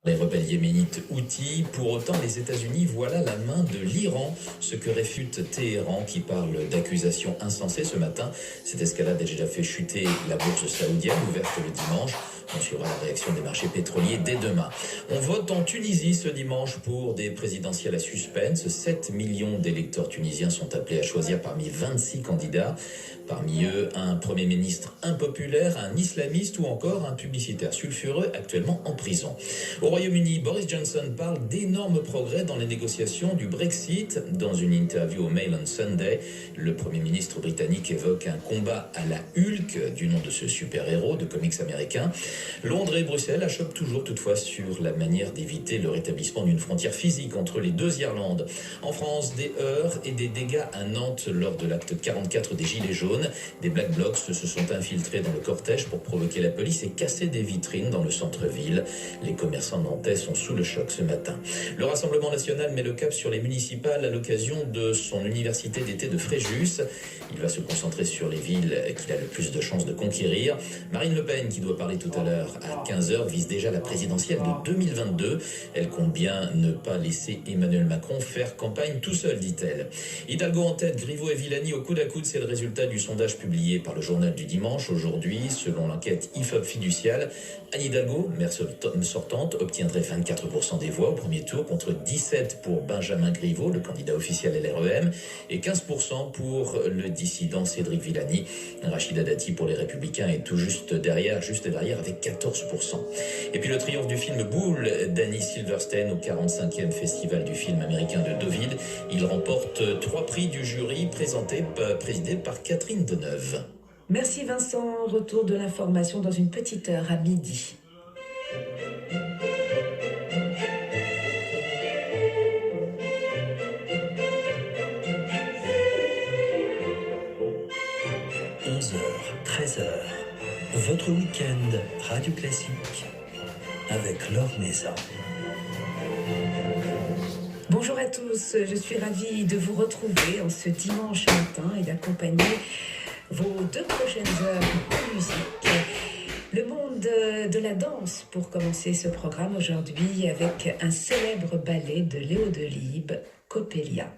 Les rebelles yéménites Houthis, pour autant les États-Unis voilà la main de l'Iran, ce que réfute Téhéran qui parle d'accusations insensées ce matin. Cette escalade a déjà fait chuter la bourse saoudienne ouverte le dimanche. On suivra la réaction des marchés pétroliers dès demain. On vote en Tunisie ce dimanche pour des présidentielles à suspense. 7 millions d'électeurs tunisiens sont appelés à choisir parmi 26 candidats. Parmi eux, un Premier ministre impopulaire, un islamiste ou encore un publicitaire sulfureux actuellement en prison. Au Royaume-Uni, Boris Johnson parle d'énormes progrès dans les négociations du Brexit. Dans une interview au Mail on Sunday, le Premier ministre britannique évoque un combat à la Hulk, du nom de ce super-héros de comics américain. Londres et Bruxelles achoppent toujours toutefois sur la manière d'éviter le rétablissement d'une frontière physique entre les deux Irlandes. En France, des heurts et des dégâts à Nantes lors de l'acte 44 des Gilets jaunes. Des Black Blocs se sont infiltrés dans le cortège pour provoquer la police et casser des vitrines dans le centre-ville. Les commerçants nantais sont sous le choc ce matin. Le Rassemblement national met le cap sur les municipales à l'occasion de son université d'été de Fréjus. Il va se concentrer sur les villes qu'il a le plus de chances de conquérir. Marine Le Pen, qui doit parler tout à l'heure à 15h, vise déjà la présidentielle de 2022. Elle compte bien ne pas laisser Emmanuel Macron faire campagne tout seul, dit-elle. Hidalgo en tête, Griveaux et Villani au coude à coude, c'est le résultat du sondage publié par le journal du dimanche. Aujourd'hui, selon l'enquête IFOP fiduciale, Anne Hidalgo, maire sortante, obtiendrait 24% des voix au premier tour contre 17% pour Benjamin Griveaux, le candidat officiel LREM, et 15% pour le dissident Cédric Villani. Rachida Dati pour les Républicains est tout juste derrière avec 14%. Et puis le triomphe du film Boule d'Annie Silverstein au 45e Festival du film américain de Deauville. Il remporte 3 prix du jury présidé par Catherine Deneuve. Merci Vincent, retour de l'information dans une petite heure à midi. Votre week-end Radio Classique avec Laure Maison. Bonjour à tous, je suis ravie de vous retrouver en ce dimanche matin et d'accompagner vos 2 prochaines heures en musique. Le monde de la danse pour commencer ce programme aujourd'hui avec un célèbre ballet de Léo Delibes, Coppelia.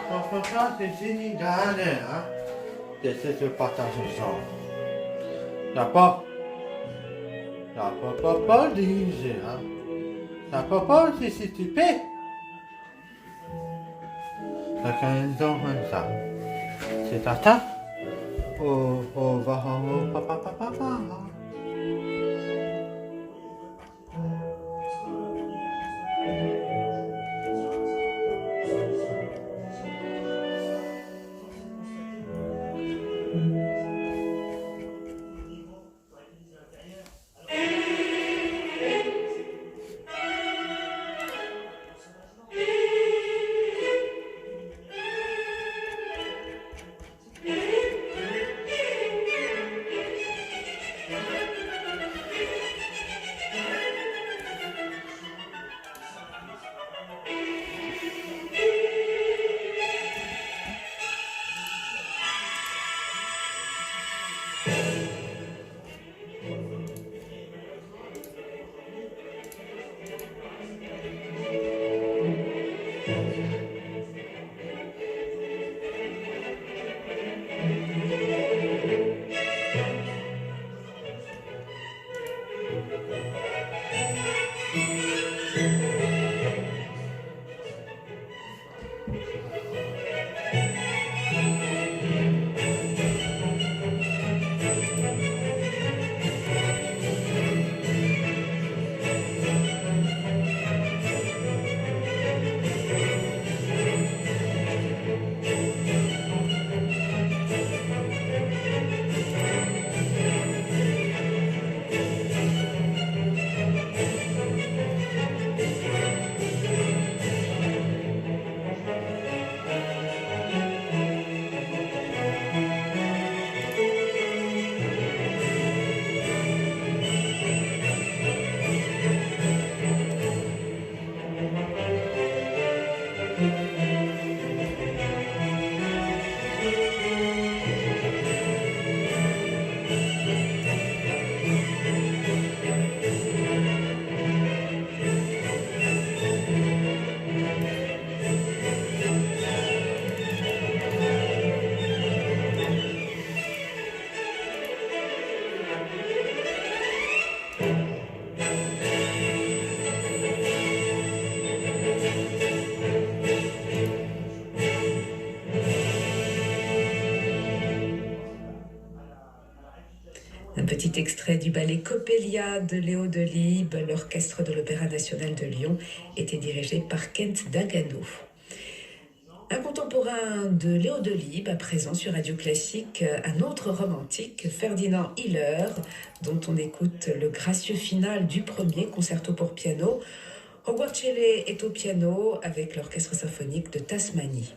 Franchement, c'est Sénégal, hein. C'est ce partage ensemble. La papa dit, hein. La papa, c'est stupide. La canison, ça. C'est tata. Oh, papa. Un petit extrait du ballet Coppelia de Léo Delibes. L'orchestre de l'Opéra national de Lyon était dirigé par Kent Dagano. Un contemporain de Léo Delibes, à présent sur Radio Classique, un autre romantique, Ferdinand Hiller, dont on écoute le gracieux final du premier concerto pour piano. Howard Shelley est au piano avec l'orchestre symphonique de Tasmanie.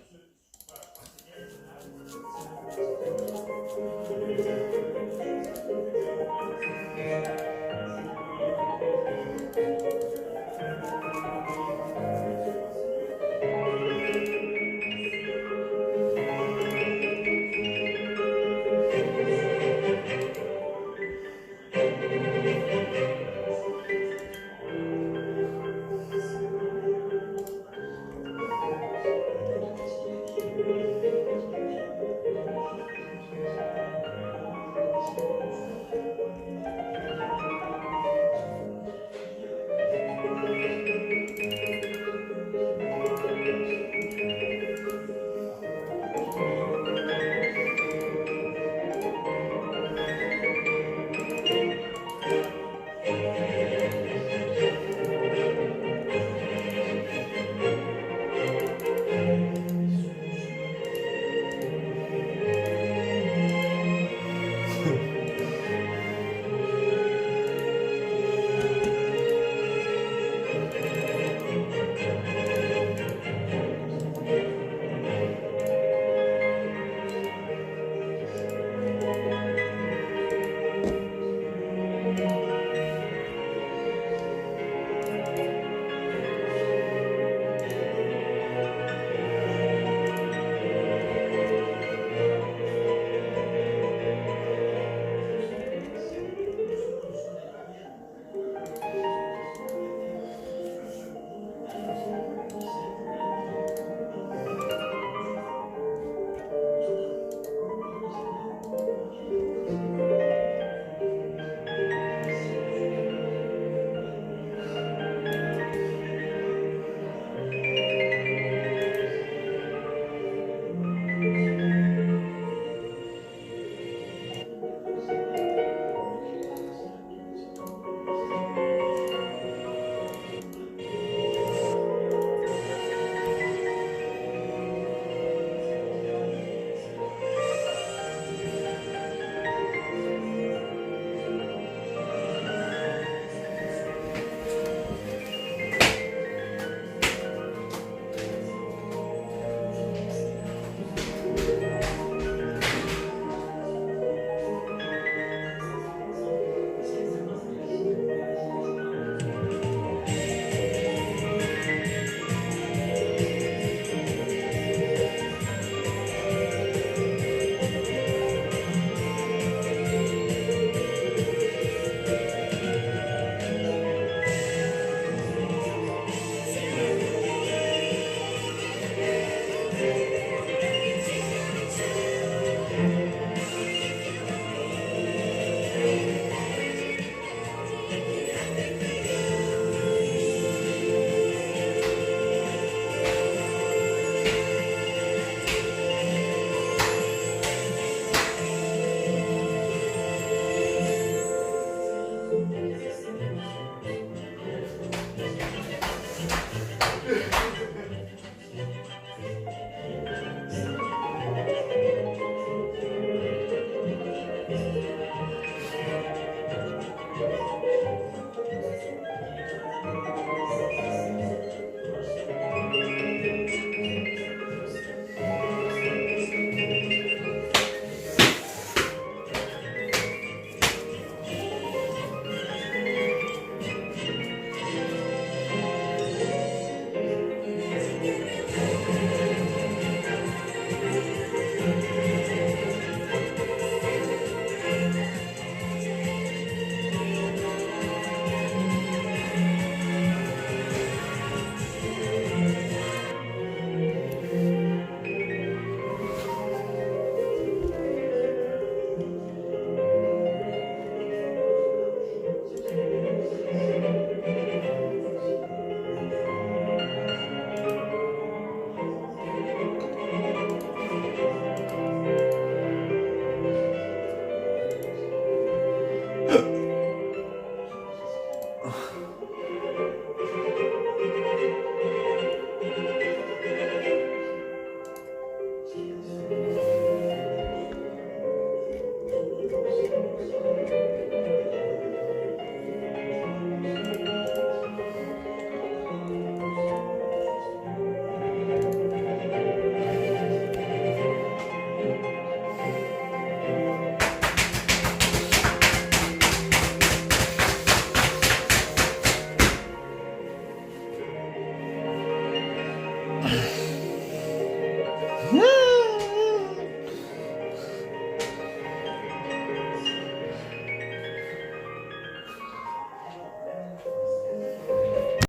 Ah.